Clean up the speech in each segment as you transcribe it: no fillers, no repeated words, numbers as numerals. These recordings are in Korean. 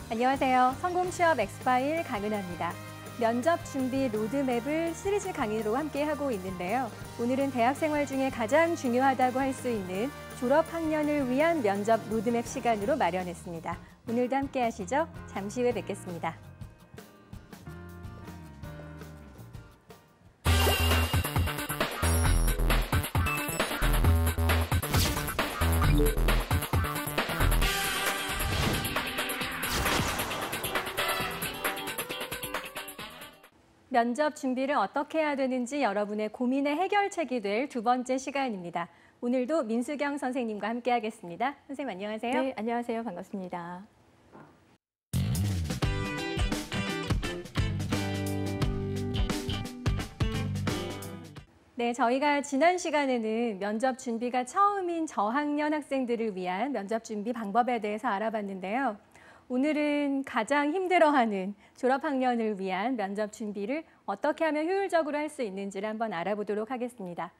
안녕하세요. 성공 취업 엑스파일 강은하입니다. 면접 준비 로드맵을 시리즈 강의로 함께하고 있는데요. 오늘은 대학 생활 중에 가장 중요하다고 할 수 있는 졸업 학년을 위한 면접 로드맵 시간으로 마련했습니다. 오늘도 함께 하시죠. 잠시 후에 뵙겠습니다. 면접 준비를 어떻게 해야 되는지 여러분의 고민의 해결책이 될 두 번째 시간입니다. 오늘도 민수경 선생님과 함께하겠습니다. 선생님 안녕하세요. 네, 안녕하세요. 반갑습니다. 네, 저희가 지난 시간에는 면접 준비가 처음인 저학년 학생들을 위한 면접 준비 방법에 대해서 알아봤는데요. 오늘은 가장 힘들어하는 졸업학년을 위한 면접 준비를 어떻게 하면 효율적으로 할 수 있는지를 한번 알아보도록 하겠습니다.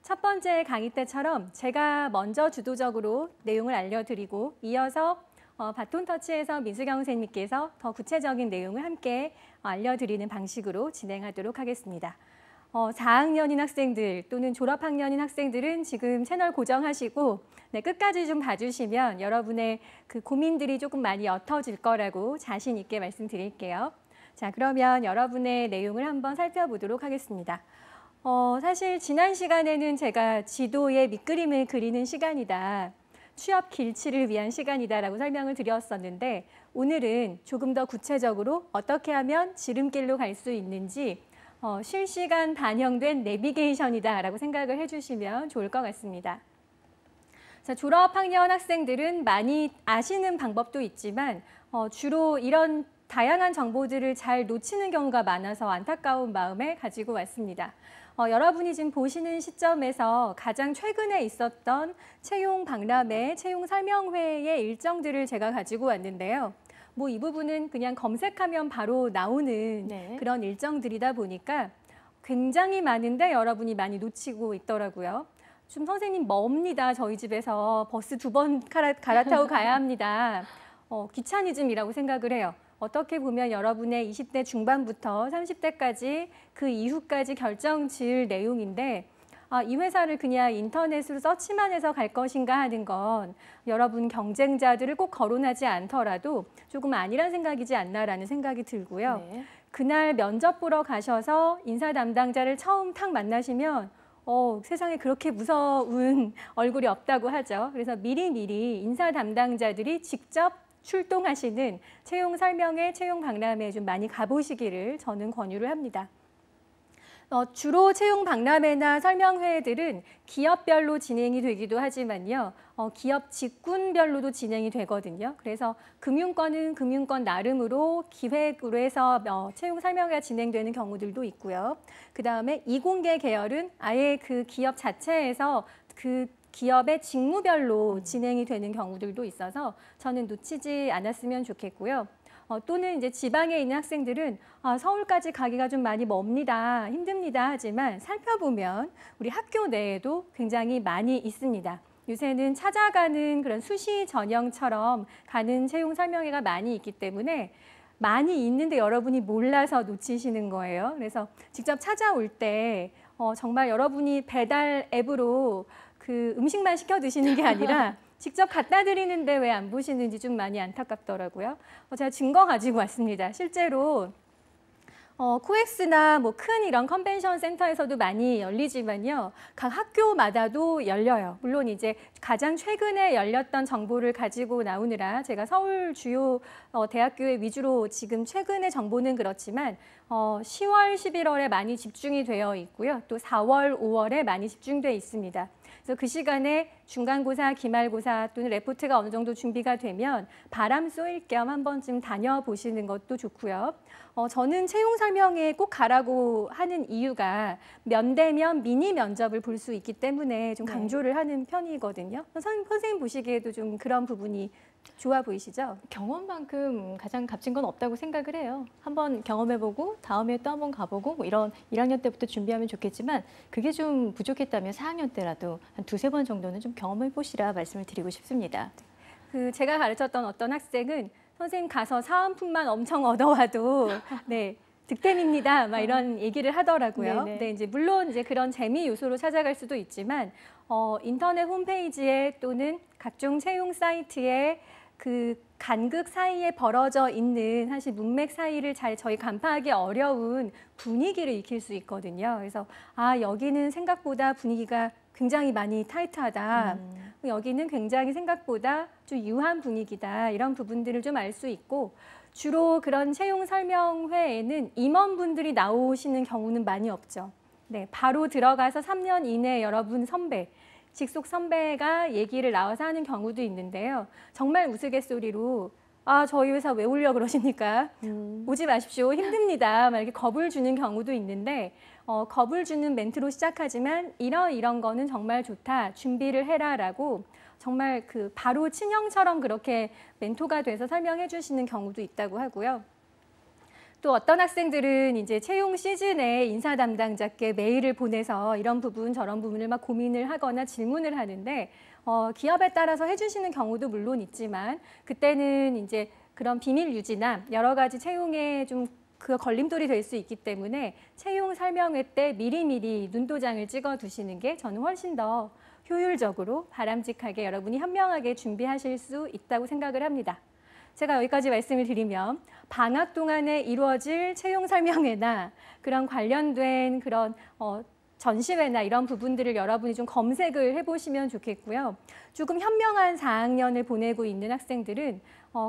첫 번째 강의 때처럼 제가 먼저 주도적으로 내용을 알려드리고 이어서 바톤 터치에서 민수경 선생님께서 더 구체적인 내용을 함께 알려드리는 방식으로 진행하도록 하겠습니다. 4학년인 학생들 또는 졸업학년인 학생들은 지금 채널 고정하시고 끝까지 좀 봐주시면 여러분의 그 고민들이 조금 많이 옅어질 거라고 자신 있게 말씀드릴게요. 자, 그러면 여러분의 내용을 한번 살펴보도록 하겠습니다. 사실 지난 시간에는 제가 지도에 밑그림을 그리는 시간이다. 취업 길치를 위한 시간이다라고 설명을 드렸었는데 오늘은 조금 더 구체적으로 어떻게 하면 지름길로 갈 수 있는지 실시간 반영된 내비게이션이다라고 생각을 해주시면 좋을 것 같습니다. 자, 졸업학년 학생들은 많이 아시는 방법도 있지만 주로 이런 다양한 정보들을 잘 놓치는 경우가 많아서 안타까운 마음을 가지고 왔습니다. 여러분이 지금 보시는 시점에서 가장 최근에 있었던 채용 박람회, 채용 설명회의 일정들을 제가 가지고 왔는데요. 이 부분은 그냥 검색하면 바로 나오는 그런 일정들이다 보니까 굉장히 많은데 여러분이 많이 놓치고 있더라고요. 좀 선생님 멉니다. 저희 집에서 버스 2번 갈아타고 가야 합니다. 귀차니즘이라고 생각을 해요. 어떻게 보면 여러분의 20대 중반부터 30대까지 그 이후까지 결정 지을 내용인데 이 회사를 그냥 인터넷으로 서치만 해서 갈 것인가 하는 건 여러분 경쟁자들을 꼭 거론하지 않더라도 조금 아니란 생각이지 않나라는 생각이 들고요. 네. 그날 면접 보러 가셔서 인사 담당자를 처음 탁 만나시면 세상에 그렇게 무서운 얼굴이 없다고 하죠. 그래서 미리미리 인사 담당자들이 직접 출동하시는 채용 설명회, 채용 박람회에 좀 많이 가보시기를 저는 권유를 합니다. 주로 채용 박람회나 설명회들은 기업별로 진행이 되기도 하지만요. 기업 직군별로도 진행이 되거든요. 그래서 금융권은 금융권 나름으로 기획으로 해서 채용 설명회가 진행되는 경우들도 있고요. 그다음에 이공계 계열은 아예 그 기업 자체에서 그 기업의 직무별로 진행이 되는 경우들도 있어서 저는 놓치지 않았으면 좋겠고요. 또는 이제 지방에 있는 학생들은 서울까지 가기가 좀 많이 멉니다, 힘듭니다 하지만 살펴보면 우리 학교 내에도 굉장히 많이 있습니다. 요새는 찾아가는 그런 수시 전형처럼 가는 채용 설명회가 많이 있기 때문에 많이 있는데 여러분이 몰라서 놓치시는 거예요. 그래서 직접 찾아올 때 정말 여러분이 배달 앱으로 그 음식만 시켜 드시는 게 아니라 직접 갖다 드리는데 왜 안 보시는지 좀 많이 안타깝더라고요. 제가 증거 가지고 왔습니다. 실제로 코엑스나 큰 이런 컨벤션 센터에서도 많이 열리지만요. 각 학교마다도 열려요. 물론 이제 가장 최근에 열렸던 정보를 가지고 나오느라 제가 서울 주요 대학교에 위주로 지금 최근의 정보는 그렇지만 10월, 11월에 많이 집중이 되어 있고요. 또 4월, 5월에 많이 집중돼 있습니다. 그래서 그 시간에 중간고사, 기말고사 또는 레포트가 어느 정도 준비가 되면 바람 쏘일 겸 한 번쯤 다녀보시는 것도 좋고요. 저는 채용 설명회에 꼭 가라고 하는 이유가 면대면 미니 면접을 볼 수 있기 때문에 좀 강조를 하는 편이거든요. 선생님 보시기에도 좀 그런 부분이 좋아 보이시죠? 경험만큼 가장 값진 건 없다고 생각을 해요. 한번 경험해보고 다음에 또 한번 가보고 이런 1학년 때부터 준비하면 좋겠지만 그게 좀 부족했다면 4학년 때라도 한 2~3번 정도는 좀 경험해보시라 말씀을 드리고 싶습니다. 제가 가르쳤던 어떤 학생은 선생님 가서 사은품만 엄청 얻어와도 네. 득템입니다. 막 이런 얘기를 하더라고요. 네네. 네, 이제 물론 이제 그런 재미 요소로 찾아갈 수도 있지만 인터넷 홈페이지에 또는 각종 채용 사이트에 그 간극 사이에 벌어져 있는 사실 문맥 사이를 잘 저희 간파하기 어려운 분위기를 익힐 수 있거든요. 그래서 아, 여기는 생각보다 분위기가 굉장히 많이 타이트하다. 여기는 굉장히 생각보다 좀 유한 분위기다. 이런 부분들을 좀 알 수 있고 주로 그런 채용 설명회에는 임원분들이 나오시는 경우는 많이 없죠. 네, 바로 들어가서 3년 이내에 여러분 선배, 직속 선배가 얘기를 나와서 하는 경우도 있는데요. 정말 우스갯소리로 아, 저희 회사 왜 오려고 그러십니까? 오지 마십시오. 힘듭니다. 막 이렇게 겁을 주는 경우도 있는데 겁을 주는 멘트로 시작하지만 이런 거는 정말 좋다. 준비를 해라라고 정말 그 바로 친형처럼 그렇게 멘토가 돼서 설명해 주시는 경우도 있다고 하고요. 또 어떤 학생들은 이제 채용 시즌에 인사 담당자께 메일을 보내서 이런 부분 저런 부분을 막 고민을 하거나 질문을 하는데 기업에 따라서 해주시는 경우도 물론 있지만 그때는 이제 그런 비밀 유지나 여러 가지 채용에 좀 그 걸림돌이 될 수 있기 때문에 채용 설명회 때 미리미리 눈도장을 찍어 두시는 게 저는 훨씬 더 효율적으로 바람직하게 여러분이 현명하게 준비하실 수 있다고 생각을 합니다. 제가 여기까지 말씀을 드리면 방학 동안에 이루어질 채용 설명회나 그런 관련된 그런 전시회나 이런 부분들을 여러분이 좀 검색을 해보시면 좋겠고요. 조금 현명한 4학년을 보내고 있는 학생들은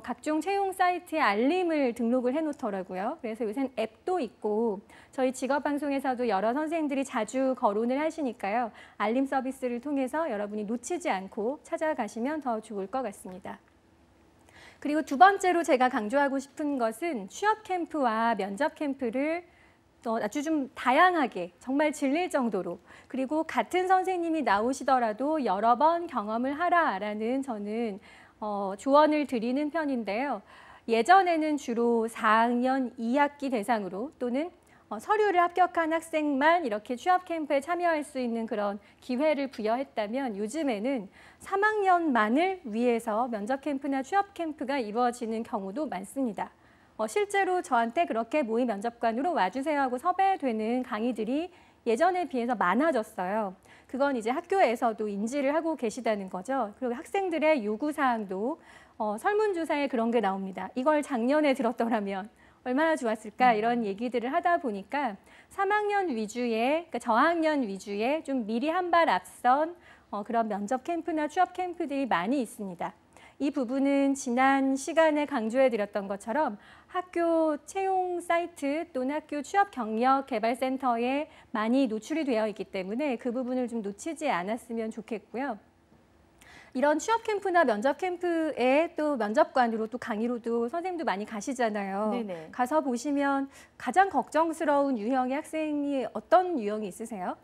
각종 채용 사이트에 알림을 등록을 해놓더라고요. 그래서 요새는 앱도 있고 저희 직업방송에서도 여러 선생님들이 자주 거론을 하시니까요. 알림 서비스를 통해서 여러분이 놓치지 않고 찾아가시면 더 좋을 것 같습니다. 그리고 두 번째로 제가 강조하고 싶은 것은 취업 캠프와 면접 캠프를 아주 좀 다양하게 정말 질릴 정도로 그리고 같은 선생님이 나오시더라도 여러 번 경험을 하라라는 저는 조언을 드리는 편인데요. 예전에는 주로 4학년 2학기 대상으로 또는 서류를 합격한 학생만 이렇게 취업 캠프에 참여할 수 있는 그런 기회를 부여했다면 요즘에는 3학년만을 위해서 면접 캠프나 취업 캠프가 이루어지는 경우도 많습니다. 실제로 저한테 그렇게 모의 면접관으로 와주세요 하고 섭외되는 강의들이 예전에 비해서 많아졌어요. 그건 이제 학교에서도 인지를 하고 계시다는 거죠. 그리고 학생들의 요구사항도 설문조사에 그런 게 나옵니다. 이걸 작년에 들었더라면 얼마나 좋았을까 이런 얘기들을 하다 보니까 3학년 위주의, 그러니까 저학년 위주의 좀 미리 한 발 앞선 그런 면접 캠프나 취업 캠프들이 많이 있습니다. 이 부분은 지난 시간에 강조해드렸던 것처럼 학교 채용 사이트 또는 학교 취업 경력 개발센터에 많이 노출이 되어 있기 때문에 그 부분을 좀 놓치지 않았으면 좋겠고요. 이런 취업 캠프나 면접 캠프에 또 면접관으로 또 강의로도 선생님도 많이 가시잖아요. 네네. 가서 보시면 가장 걱정스러운 유형의 학생이 어떤 유형이 있으세요?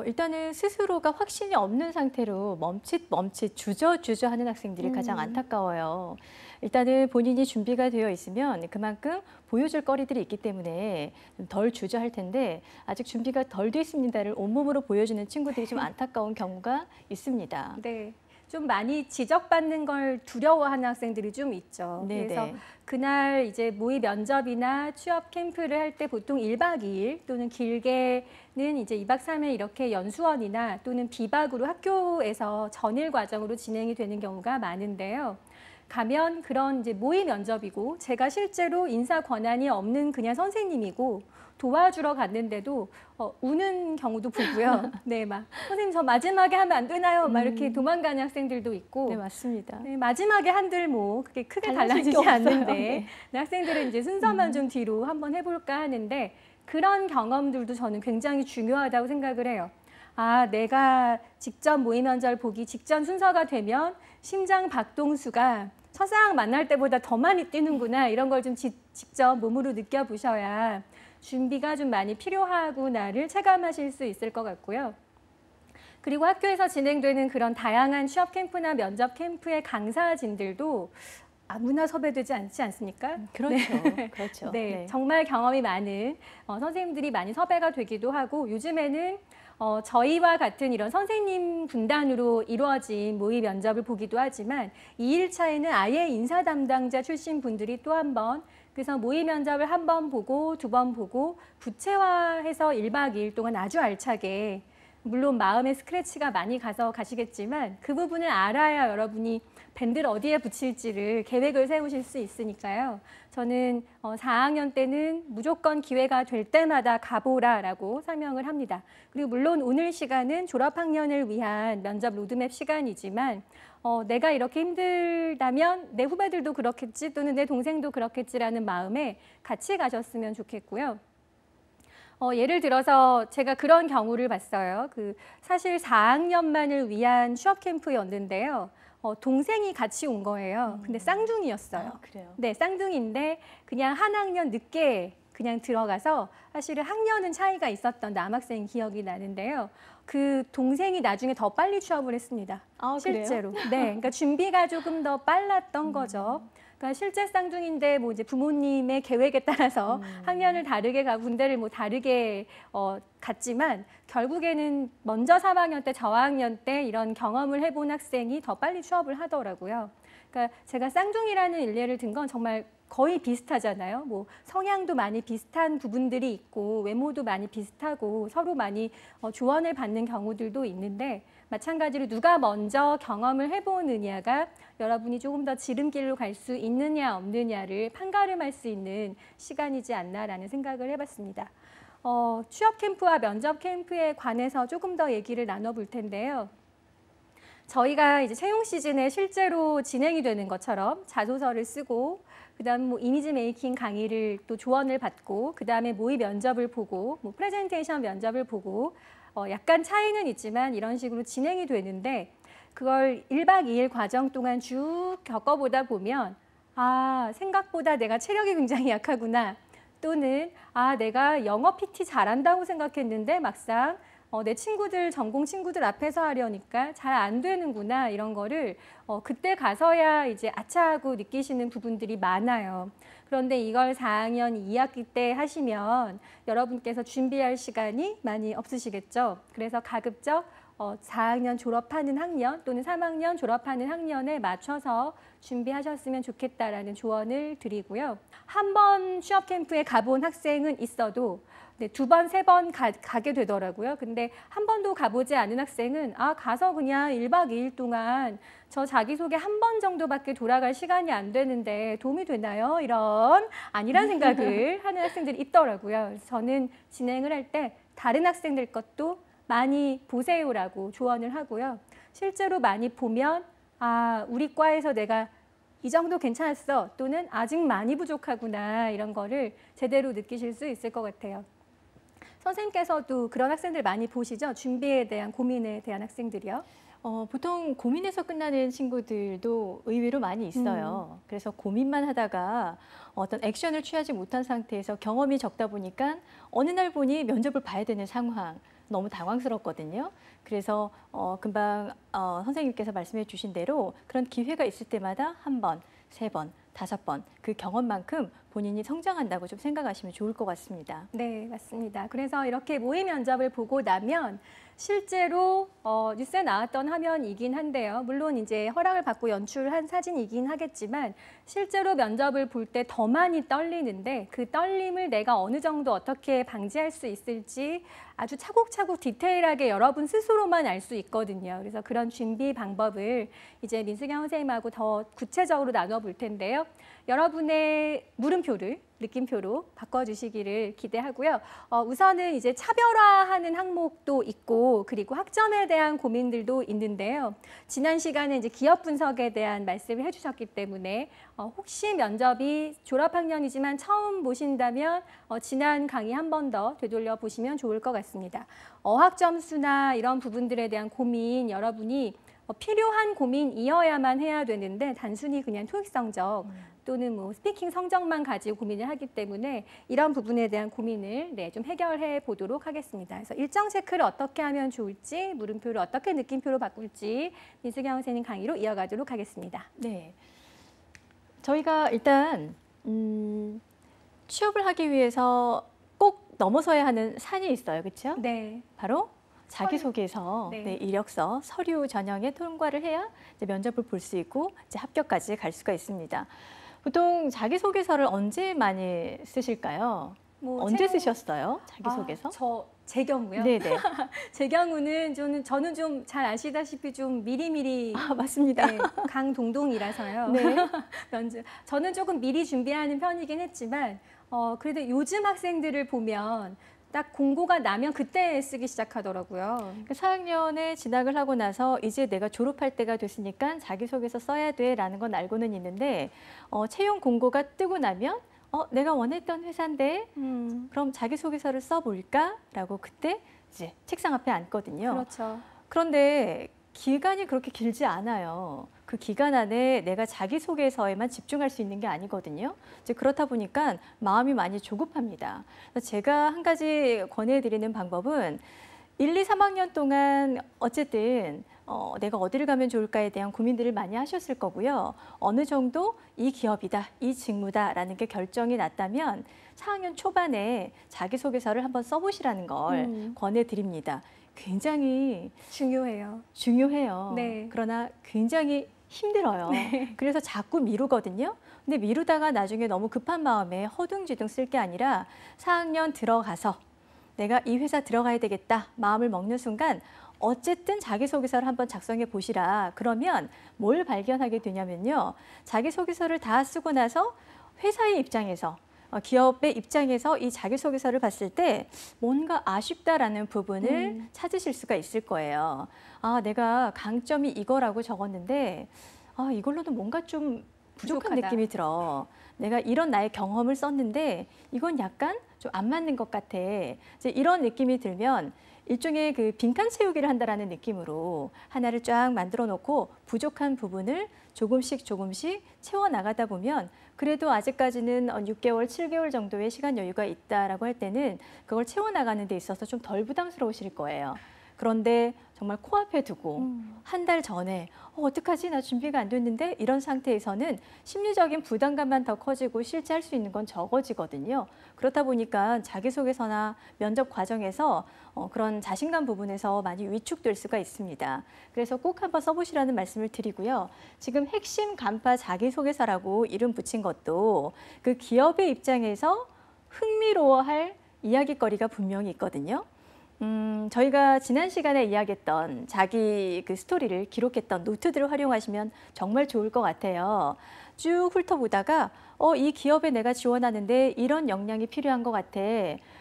일단은 스스로가 확신이 없는 상태로 멈칫 주저주저 하는 학생들이 가장 안타까워요. 일단은 본인이 준비가 되어 있으면 그만큼 보여줄 거리들이 있기 때문에 덜 주저할 텐데 아직 준비가 덜 돼 있습니다를 온몸으로 보여주는 친구들이 좀 안타까운 경우가 있습니다. 네. 좀 많이 지적받는 걸 두려워하는 학생들이 좀 있죠. 네네. 그래서 그날 이제 모의 면접이나 취업 캠프를 할 때 보통 1박 2일 또는 길게는 이제 2박 3일 이렇게 연수원이나 또는 비박으로 학교에서 전일 과정으로 진행이 되는 경우가 많은데요. 가면 그런 이제 모의 면접이고 제가 실제로 인사 권한이 없는 그냥 선생님이고 도와주러 갔는데도 우는 경우도 보고요. 네, 막 선생님 저 마지막에 하면 안 되나요? 막 이렇게 도망가는 학생들도 있고. 네, 맞습니다. 네, 마지막에 한들 뭐 그게 크게 달라질 달라지지 게 않는데 없어요. 네. 학생들은 이제 순서만 좀 뒤로 한번 해볼까 하는데 그런 경험들도 저는 굉장히 중요하다고 생각을 해요. 아, 내가 직접 모의 면접을 보기 직전 순서가 되면 심장 박동수가 첫사랑 만날 때보다 더 많이 뛰는구나 이런 걸 좀 직접 몸으로 느껴보셔야 준비가 좀 많이 필요하구나를 체감하실 수 있을 것 같고요. 그리고 학교에서 진행되는 그런 다양한 취업 캠프나 면접 캠프의 강사진들도 아무나 섭외되지 않지 않습니까? 그렇죠. 네. 그렇죠. 네, 네. 정말 경험이 많은 선생님들이 많이 섭외가 되기도 하고 요즘에는 저희와 같은 이런 선생님 군단으로 이루어진 모의 면접을 보기도 하지만 2일차에는 아예 인사 담당자 출신 분들이 또 한 번, 그래서 모의 면접을 한 번 보고 두 번 보고 구체화해서 1박 2일 동안 아주 알차게, 물론 마음의 스크래치가 많이 가서 가시겠지만 그 부분을 알아야 여러분이 밴드를 어디에 붙일지를 계획을 세우실 수 있으니까요. 저는 4학년 때는 무조건 기회가 될 때마다 가보라라고 설명을 합니다. 그리고 물론 오늘 시간은 졸업학년을 위한 면접 로드맵 시간이지만 내가 이렇게 힘들다면 내 후배들도 그렇겠지 또는 내 동생도 그렇겠지라는 마음에 같이 가셨으면 좋겠고요. 예를 들어서 제가 그런 경우를 봤어요. 사실 4학년만을 위한 취업 캠프였는데요. 동생이 같이 온 거예요. 근데 쌍둥이였어요. 아, 그래요? 네, 쌍둥이인데 그냥 한 학년 늦게 그냥 들어가서 사실은 학년은 차이가 있었던 남학생 기억이 나는데요. 그 동생이 나중에 더 빨리 취업을 했습니다. 아, 실제로. 네, 그러니까 준비가 조금 더 빨랐던 거죠. 그러니까 실제 쌍둥이인데 뭐 이제 부모님의 계획에 따라서 학년을 다르게 가고 군대를 뭐 다르게 갔지만 결국에는 먼저 3학년 때 저학년 때 이런 경험을 해본 학생이 더 빨리 취업을 하더라고요. 그러니까 제가 쌍둥이라는 일례를 든 건 정말 거의 비슷하잖아요. 뭐 성향도 많이 비슷한 부분들이 있고 외모도 많이 비슷하고 서로 많이 조언을 받는 경우들도 있는데 마찬가지로 누가 먼저 경험을 해보느냐가 여러분이 조금 더 지름길로 갈 수 있느냐 없느냐를 판가름할 수 있는 시간이지 않나라는 생각을 해봤습니다. 취업 캠프와 면접 캠프에 관해서 조금 더 얘기를 나눠볼 텐데요. 저희가 이제 채용 시즌에 실제로 진행이 되는 것처럼 자소서를 쓰고 그다음 뭐 이미지 메이킹 강의를 또 조언을 받고 그다음에 모의 면접을 보고 뭐 프레젠테이션 면접을 보고 약간 차이는 있지만 이런 식으로 진행이 되는데 그걸 1박 2일 과정 동안 쭉 겪어보다 보면 아, 생각보다 내가 체력이 굉장히 약하구나. 또는 아, 내가 영어 PT 잘한다고 생각했는데 막상 내 친구들, 전공 친구들 앞에서 하려니까 잘 안 되는구나 이런 거를 그때 가서야 이제 아차하고 느끼시는 부분들이 많아요. 그런데 이걸 4학년 2학기 때 하시면 여러분께서 준비할 시간이 많이 없으시겠죠. 그래서 가급적 4학년 졸업하는 학년 또는 3학년 졸업하는 학년에 맞춰서 준비하셨으면 좋겠다라는 조언을 드리고요. 한 번 취업 캠프에 가본 학생은 있어도 네, 2번, 3번 가게 되더라고요. 근데 한 번도 가보지 않은 학생은 가서 그냥 1박 2일 동안 저 자기소개 한 번 정도밖에 돌아갈 시간이 안 되는데 도움이 되나요? 아니란 생각을 하는 학생들이 있더라고요. 그래서 저는 진행을 할 때 다른 학생들 것도 많이 보세요라고 조언을 하고요. 실제로 많이 보면 우리 과에서 내가 이 정도 괜찮았어 또는 아직 많이 부족하구나 이런 거를 제대로 느끼실 수 있을 것 같아요. 선생님께서도 그런 학생들 많이 보시죠? 준비에 대한 고민에 대한 학생들이요. 보통 고민에서 끝나는 친구들도 의외로 많이 있어요. 그래서 고민만 하다가 어떤 액션을 취하지 못한 상태에서 경험이 적다 보니까 어느 날 보니 면접을 봐야 되는 상황, 너무 당황스럽거든요. 그래서 금방 선생님께서 말씀해 주신 대로 그런 기회가 있을 때마다 1번, 3번, 5번 그 경험만큼 본인이 성장한다고 좀 생각하시면 좋을 것 같습니다. 네, 맞습니다. 그래서 이렇게 모의 면접을 보고 나면 실제로 뉴스에 나왔던 화면이긴 한데요. 물론 이제 허락을 받고 연출한 사진이긴 하겠지만 실제로 면접을 볼 때 더 많이 떨리는데 그 떨림을 내가 어느 정도 어떻게 방지할 수 있을지 아주 차곡차곡 디테일하게 여러분 스스로만 알 수 있거든요. 그래서 그런 준비 방법을 이제 민수경 선생님하고 더 구체적으로 나눠볼 텐데요. 여러분의 물음표를 느낌표로 바꿔주시기를 기대하고요. 우선은 이제 차별화하는 항목도 있고 그리고 학점에 대한 고민들도 있는데요. 지난 시간에 이제 기업 분석에 대한 말씀을 해주셨기 때문에 혹시 면접이 졸업학년이지만 처음 보신다면 지난 강의 한 번 더 되돌려 보시면 좋을 것 같습니다. 어학 점수나 이런 부분들에 대한 고민 여러분이 필요한 고민이어야만 해야 되는데 단순히 그냥 토익 성적 또는 뭐 스피킹 성적만 가지고 고민을 하기 때문에 이런 부분에 대한 고민을 좀 해결해 보도록 하겠습니다. 그래서 일정 체크를 어떻게 하면 좋을지, 물음표를 어떻게 느낌표로 바꿀지 민수경 선생님 강의로 이어가도록 하겠습니다. 네, 저희가 일단 취업을 하기 위해서 꼭 넘어서야 하는 산이 있어요, 그렇죠? 네. 바로 자기소개서, 네. 네, 이력서, 서류 전형에 통과를 해야 이제 면접을 볼 수 있고 이제 합격까지 갈 수가 있습니다. 보통 자기소개서를 언제 많이 쓰실까요? 뭐 언제 쓰셨어요? 자기소개서? 제 경우요. 네네. 제 경우는 저는 좀 잘 아시다시피 좀 미리미리 맞습니다. 네, 강동동이라서요. 네. 저는 조금 미리 준비하는 편이긴 했지만 그래도 요즘 학생들을 보면 딱 공고가 나면 그때 쓰기 시작하더라고요. 4학년에 진학을 하고 나서 이제 내가 졸업할 때가 됐으니까 자기소개서 써야 돼라는 건 알고는 있는데 채용 공고가 뜨고 나면 내가 원했던 회사인데 그럼 자기소개서를 써볼까라고 그때 이제 책상 앞에 앉거든요. 그렇죠. 그런데 기간이 그렇게 길지 않아요. 그 기간 안에 내가 자기소개서에만 집중할 수 있는 게 아니거든요. 이제 그렇다 보니까 마음이 많이 조급합니다. 그래서 제가 한 가지 권해드리는 방법은 1, 2, 3학년 동안 어쨌든 내가 어디를 가면 좋을까에 대한 고민들을 많이 하셨을 거고요. 어느 정도 이 기업이다, 이 직무다라는 게 결정이 났다면 4학년 초반에 자기소개서를 한번 써보시라는 걸 권해드립니다. 굉장히 중요해요. 네. 그러나 굉장히 힘들어요. 네. 그래서 자꾸 미루거든요. 근데 미루다가 나중에 너무 급한 마음에 허둥지둥 쓸 게 아니라 4학년 들어가서 내가 이 회사 들어가야 되겠다 마음을 먹는 순간 어쨌든 자기소개서를 한번 작성해 보시라. 그러면 뭘 발견하게 되냐면요. 자기소개서를 다 쓰고 나서 회사의 입장에서 기업의 입장에서 이 자기소개서를 봤을 때 뭔가 아쉽다라는 부분을 찾으실 수가 있을 거예요. 내가 강점이 이거라고 적었는데 이걸로는 뭔가 좀 부족한 부족하다. 느낌이 들어. 내가 이런 나의 경험을 썼는데 이건 약간 좀 안 맞는 것 같아. 이제 이런 느낌이 들면 일종의 그 빈칸 채우기를 한다라는 느낌으로 하나를 쫙 만들어 놓고 부족한 부분을 조금씩 채워 나가다 보면 그래도 아직까지는 6개월, 7개월 정도의 시간 여유가 있다라고 할 때는 그걸 채워 나가는 데 있어서 좀 덜 부담스러우실 거예요. 그런데 정말 코앞에 두고 한 달 전에 어떡하지? 나 준비가 안 됐는데 이런 상태에서는 심리적인 부담감만 더 커지고 실제 할 수 있는 건 적어지거든요. 그렇다 보니까 자기소개서나 면접 과정에서 그런 자신감 부분에서 많이 위축될 수가 있습니다. 그래서 꼭 한번 써보시라는 말씀을 드리고요. 지금 핵심 간파 자기소개서라고 이름 붙인 것도 그 기업의 입장에서 흥미로워할 이야기거리가 분명히 있거든요. 저희가 지난 시간에 이야기했던 자기 그 스토리를 기록했던 노트들을 활용하시면 정말 좋을 것 같아요. 쭉 훑어보다가 이 기업에 내가 지원하는데 이런 역량이 필요한 것 같아.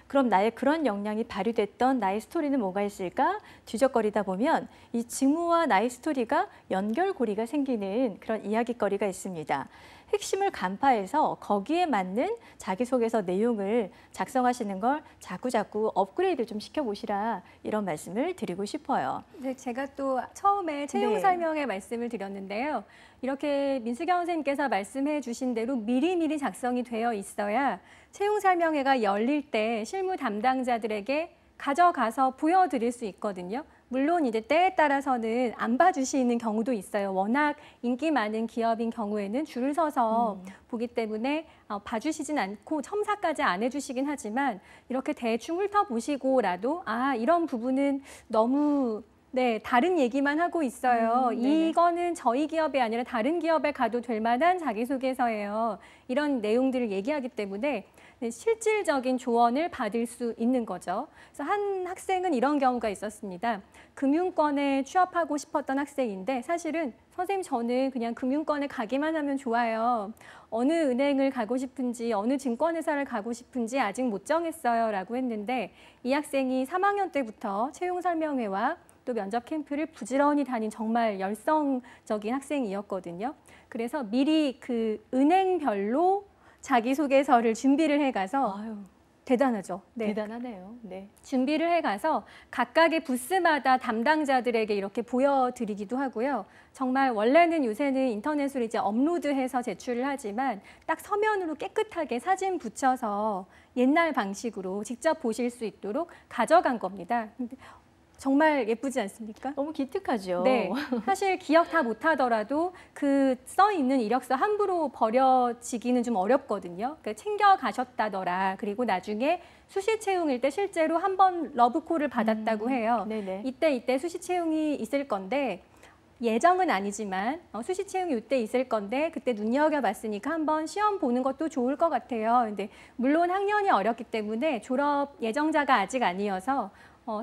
그럼 나의 그런 역량이 발휘됐던 나의 스토리는 뭐가 있을까? 뒤적거리다 보면 이 직무와 나의 스토리가 연결고리가 생기는 그런 이야기거리가 있습니다. 핵심을 간파해서 거기에 맞는 자기소개서 내용을 작성하시는 걸 자꾸자꾸 업그레이드 좀 시켜보시라 이런 말씀을 드리고 싶어요. 네, 제가 또 처음에 채용 설명회 말씀을 드렸는데요. 이렇게 민수경 선생님께서 말씀해 주신 대로 미리미리 작성이 되어 있어야 채용 설명회가 열릴 때 실무 담당자들에게 가져가서 보여드릴 수 있거든요. 물론 이제 때에 따라서는 안 봐주시는 경우도 있어요. 워낙 인기 많은 기업인 경우에는 줄을 서서 보기 때문에 봐주시진 않고 첨삭까지 안 해주시긴 하지만 이렇게 대충 훑어보시고라도 이런 부분은 너무 다른 얘기만 하고 있어요. 이거는 저희 기업이 아니라 다른 기업에 가도 될 만한 자기소개서예요. 이런 내용들을 얘기하기 때문에 실질적인 조언을 받을 수 있는 거죠. 그래서 한 학생은 이런 경우가 있었습니다. 금융권에 취업하고 싶었던 학생인데 사실은 선생님 저는 그냥 금융권에 가기만 하면 좋아요. 어느 은행을 가고 싶은지 어느 증권회사를 가고 싶은지 아직 못 정했어요 라고 했는데 이 학생이 3학년 때부터 채용 설명회와 또 면접 캠프를 부지런히 다닌 정말 열성적인 학생이었거든요. 그래서 미리 그 은행별로 자기소개서를 준비를 해가서 대단하죠. 네. 대단하네요. 네. 준비를 해가서 각각의 부스마다 담당자들에게 이렇게 보여드리기도 하고요. 정말 원래는 요새는 인터넷으로 이제 업로드해서 제출을 하지만 딱 서면으로 깨끗하게 사진 붙여서 옛날 방식으로 직접 보실 수 있도록 가져간 겁니다. 근데 정말 예쁘지 않습니까? 너무 기특하죠. 네, 사실 기억 다 못하더라도 그 써 있는 이력서 함부로 버려지기는 좀 어렵거든요. 그러니까 챙겨 가셨다더라. 그리고 나중에 수시 채용일 때 실제로 한 번 러브콜을 받았다고 해요. 네네. 이때 수시 채용이 있을 건데 예정은 아니지만 수시 채용이 이때 있을 건데 그때 눈여겨봤으니까 한번 시험 보는 것도 좋을 것 같아요. 근데 물론 학년이 어렵기 때문에 졸업 예정자가 아직 아니어서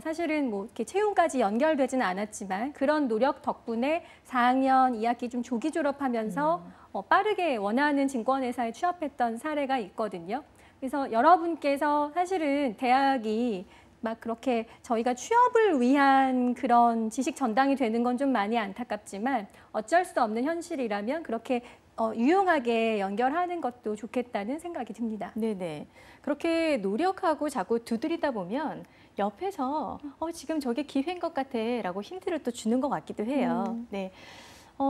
사실은 뭐 이렇게 채용까지 연결되지는 않았지만 그런 노력 덕분에 4학년 2학기 좀 조기 졸업하면서 빠르게 원하는 증권회사에 취업했던 사례가 있거든요. 그래서 여러분께서 사실은 대학이 막 그렇게 저희가 취업을 위한 그런 지식 전당이 되는 건 좀 많이 안타깝지만 어쩔 수 없는 현실이라면 그렇게 유용하게 연결하는 것도 좋겠다는 생각이 듭니다. 네네. 그렇게 노력하고 자꾸 두드리다 보면 옆에서 지금 저게 기회인 것 같아 라고 힌트를 또 주는 것 같기도 해요. 네.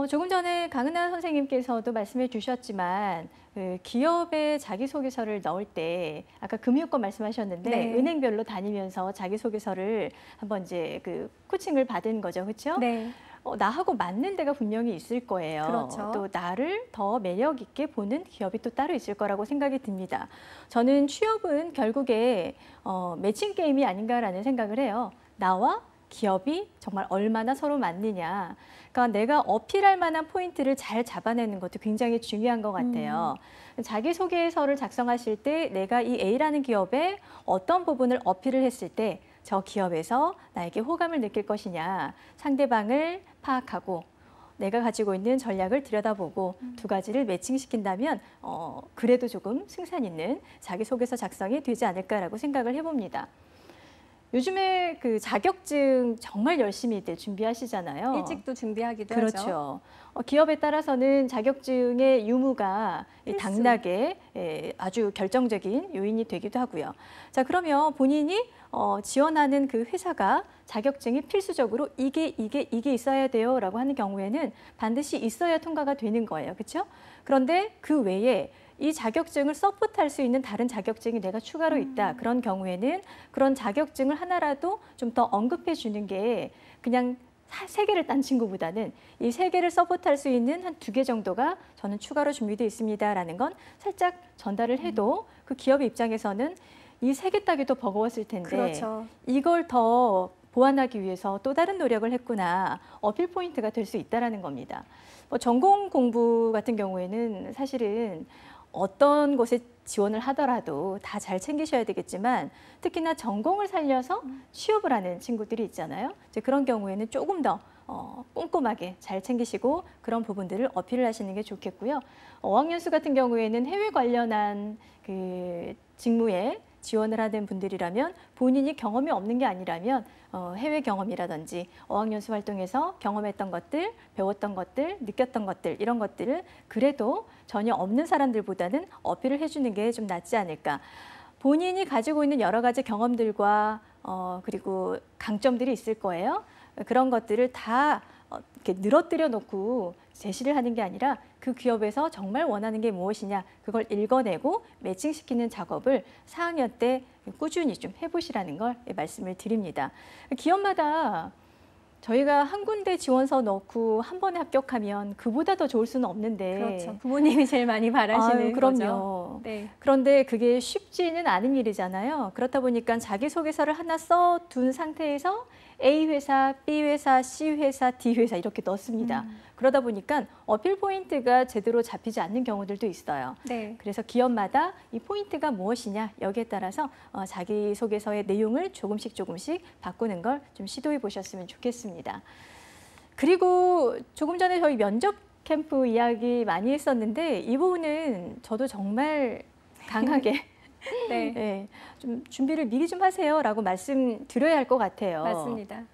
조금 전에 강은하 선생님께서도 말씀해 주셨지만 그 기업에 자기소개서를 넣을 때 아까 금융권 말씀하셨는데 네. 은행별로 다니면서 자기소개서를 한번 이제 그 코칭을 받은 거죠. 그렇죠? 네. 나하고 맞는 데가 분명히 있을 거예요. 그렇죠. 또 나를 더 매력 있게 보는 기업이 또 따로 있을 거라고 생각이 듭니다. 저는 취업은 결국에 매칭 게임이 아닌가라는 생각을 해요. 나와 기업이 정말 얼마나 서로 맞느냐. 그러니까 내가 어필할 만한 포인트를 잘 잡아내는 것도 굉장히 중요한 것 같아요. 자기소개서를 작성하실 때 내가 이 A라는 기업에 어떤 부분을 어필을 했을 때 저 기업에서 나에게 호감을 느낄 것이냐. 상대방을 파악하고 내가 가지고 있는 전략을 들여다보고 두 가지를 매칭시킨다면 그래도 조금 승산 있는 자기소개서 작성이 되지 않을까라고 생각을 해봅니다. 요즘에 그 자격증 정말 열심히들 준비하시잖아요. 일찍도 준비하기도 그렇죠. 하죠. 기업에 따라서는 자격증의 유무가 필수. 당락에 아주 결정적인 요인이 되기도 하고요. 자, 그러면 본인이 지원하는 그 회사가 자격증이 필수적으로 이게 있어야 돼요라고 하는 경우에는 반드시 있어야 통과가 되는 거예요. 그렇죠? 그런데 그 외에 이 자격증을 서포트할 수 있는 다른 자격증이 내가 추가로 있다. 그런 경우에는 그런 자격증을 하나라도 좀 더 언급해 주는 게 그냥 세 개를 딴 친구보다는 이 세 개를 서포트할 수 있는 한 2개 정도가 저는 추가로 준비되어 있습니다라는 건 살짝 전달을 해도 그 기업의 입장에서는 이 3개 따기도 버거웠을 텐데 그렇죠. 이걸 더 보완하기 위해서 또 다른 노력을 했구나. 어필 포인트가 될 수 있다는 겁니다. 전공 공부 같은 경우에는 사실은 어떤 곳에 지원을 하더라도 다 잘 챙기셔야 되겠지만 특히나 전공을 살려서 취업을 하는 친구들이 있잖아요. 이제 그런 경우에는 조금 더 꼼꼼하게 잘 챙기시고 그런 부분들을 어필을 하시는 게 좋겠고요. 어학연수 같은 경우에는 해외 관련한 그 직무에 지원을 하는 분들이라면 본인이 경험이 없는 게 아니라면 해외 경험이라든지 어학연수 활동에서 경험했던 것들, 배웠던 것들, 느꼈던 것들 이런 것들을 그래도 전혀 없는 사람들보다는 어필을 해주는 게 좀 낫지 않을까. 본인이 가지고 있는 여러 가지 경험들과 그리고 강점들이 있을 거예요. 그런 것들을 다 이렇게 늘어뜨려 놓고 제시를 하는 게 아니라 그 기업에서 정말 원하는 게 무엇이냐 그걸 읽어내고 매칭시키는 작업을 4학년 때 꾸준히 좀 해보시라는 걸 말씀을 드립니다. 기업마다 저희가 한 군데 지원서 넣고 한 번에 합격하면 그보다 더 좋을 수는 없는데 그렇죠. 부모님이 제일 많이 바라시는 그럼요. 거죠. 네. 그런데 그게 쉽지는 않은 일이잖아요. 그렇다 보니까 자기소개서를 하나 써둔 상태에서 A 회사, B 회사, C 회사, D 회사 이렇게 넣습니다. 그러다 보니까 어필 포인트가 제대로 잡히지 않는 경우들도 있어요. 네. 그래서 기업마다 이 포인트가 무엇이냐 여기에 따라서 자기소개서의 내용을 조금씩 바꾸는 걸 좀 시도해 보셨으면 좋겠습니다. 그리고 조금 전에 저희 면접 캠프 이야기 많이 했었는데 이 부분은 저도 정말 강하게 네. 네, 좀 준비를 미리 좀 하세요라고 말씀드려야 할 것 같아요. 맞습니다.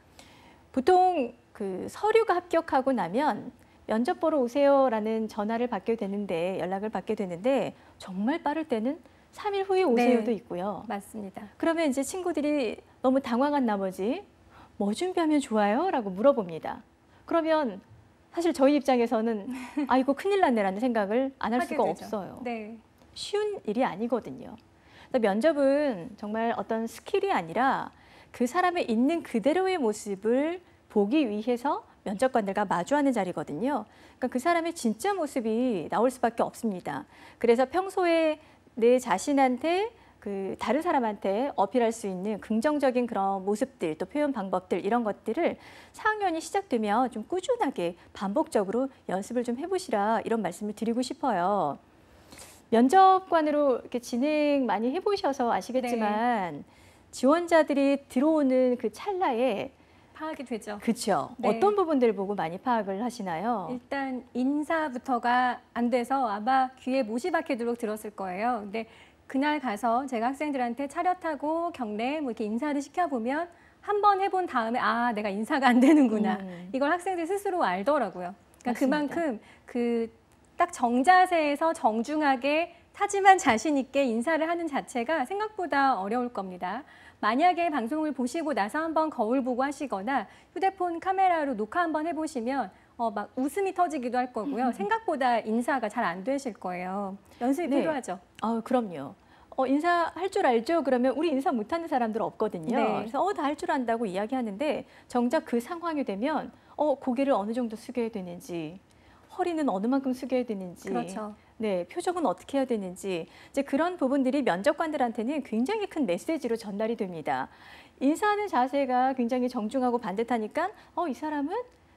보통 그 서류가 합격하고 나면 면접 보러 오세요라는 전화를 받게 되는데 연락을 받게 되는데 정말 빠를 때는 3일 후에 오세요도 네. 있고요. 맞습니다. 그러면 이제 친구들이 너무 당황한 나머지 뭐 준비하면 좋아요? 라고 물어봅니다. 그러면 사실 저희 입장에서는 아이고 큰일 났네라는 생각을 안 할 하게 수가 되죠. 없어요. 네. 쉬운 일이 아니거든요. 면접은 정말 어떤 스킬이 아니라 그 사람의 있는 그대로의 모습을 보기 위해서 면접관들과 마주하는 자리거든요. 그러니까 그 사람의 진짜 모습이 나올 수밖에 없습니다. 그래서 평소에 내 자신한테 다른 사람한테 어필할 수 있는 긍정적인 그런 모습들, 또 표현 방법들 이런 것들을 4학년이 시작되면 좀 꾸준하게 반복적으로 연습을 좀 해보시라 이런 말씀을 드리고 싶어요. 면접관으로 이렇게 진행 많이 해보셔서 아시겠지만 지원자들이 들어오는 그 찰나에 파악이 되죠. 그렇죠. 네. 어떤 부분들 보고 많이 파악을 하시나요? 일단 인사부터가 안 돼서 아마 귀에 못이 박히도록 들었을 거예요. 근데 그날 가서 제가 학생들한테 차렷하고 경례 뭐 이렇게 인사를 시켜보면 한 번 해본 다음에 아 내가 인사가 안 되는구나. 이걸 학생들 스스로 알더라고요. 그러니까 맞습니다. 그만큼 딱 정자세에서 정중하게 하지만 자신 있게 인사를 하는 자체가 생각보다 어려울 겁니다. 만약에 방송을 보시고 나서 한번 거울 보고 하시거나 휴대폰 카메라로 녹화 한번 해보시면 막 웃음이 터지기도 할 거고요. 생각보다 인사가 잘 안 되실 거예요. 연습이 필요하죠. 그럼요. 인사할 줄 알죠? 그러면 우리 인사 못하는 사람들 없거든요. 네. 그래서 다 할 줄 안다고 이야기하는데 정작 그 상황이 되면 고개를 어느 정도 숙여야 되는지, 허리는 어느 만큼 숙여야 되는지, 그렇죠. 네, 표정은 어떻게 해야 되는지 이제 그런 부분들이 면접관들한테는 굉장히 큰 메시지로 전달이 됩니다. 인사하는 자세가 굉장히 정중하고 반듯하니까 이 사람은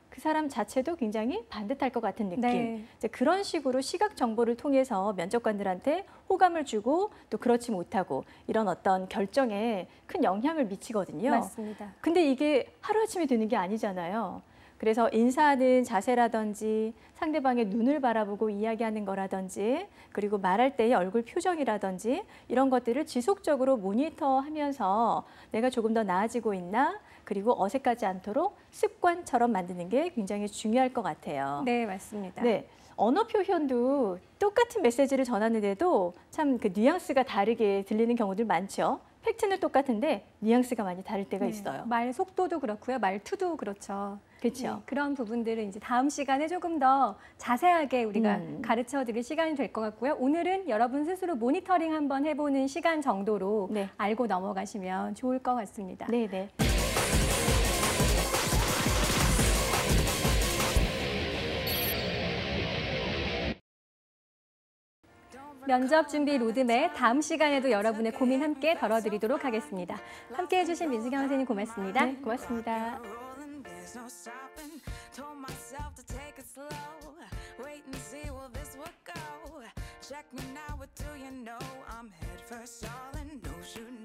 그 사람 자체도 굉장히 반듯할 것 같은 느낌. 네. 이제 그런 식으로 시각 정보를 통해서 면접관들한테 호감을 주고 또 그렇지 못하고 이런 어떤 결정에 큰 영향을 미치거든요. 맞습니다. 근데 이게 하루아침에 되는 게 아니잖아요. 그래서 인사하는 자세라든지 상대방의 눈을 바라보고 이야기하는 거라든지 그리고 말할 때의 얼굴 표정이라든지 이런 것들을 지속적으로 모니터하면서 내가 조금 더 나아지고 있나 그리고 어색하지 않도록 습관처럼 만드는 게 굉장히 중요할 것 같아요. 네, 맞습니다. 네, 언어 표현도 똑같은 메시지를 전하는데도 참 그 뉘앙스가 다르게 들리는 경우들 많죠. 팩트는 똑같은데 뉘앙스가 많이 다를 때가 있어요. 말 속도도 그렇고요. 말투도 그렇죠. 그렇죠. 그런 부분들을 이제 다음 시간에 조금 더 자세하게 우리가 가르쳐 드릴 시간이 될 것 같고요. 오늘은 여러분 스스로 모니터링 한번 해보는 시간 정도로 네. 알고 넘어가시면 좋을 것 같습니다. 네, 네. 면접 준비 로드맵 다음 시간에도 여러분의 고민 함께 덜어드리도록 하겠습니다. 함께해 주신 민수경 선생님 고맙습니다. 네, 고맙습니다. There's no stopping. Told myself to take it slow. Wait and see where this would go. Check me now, what do you know? I'm head first, all in, no shooting.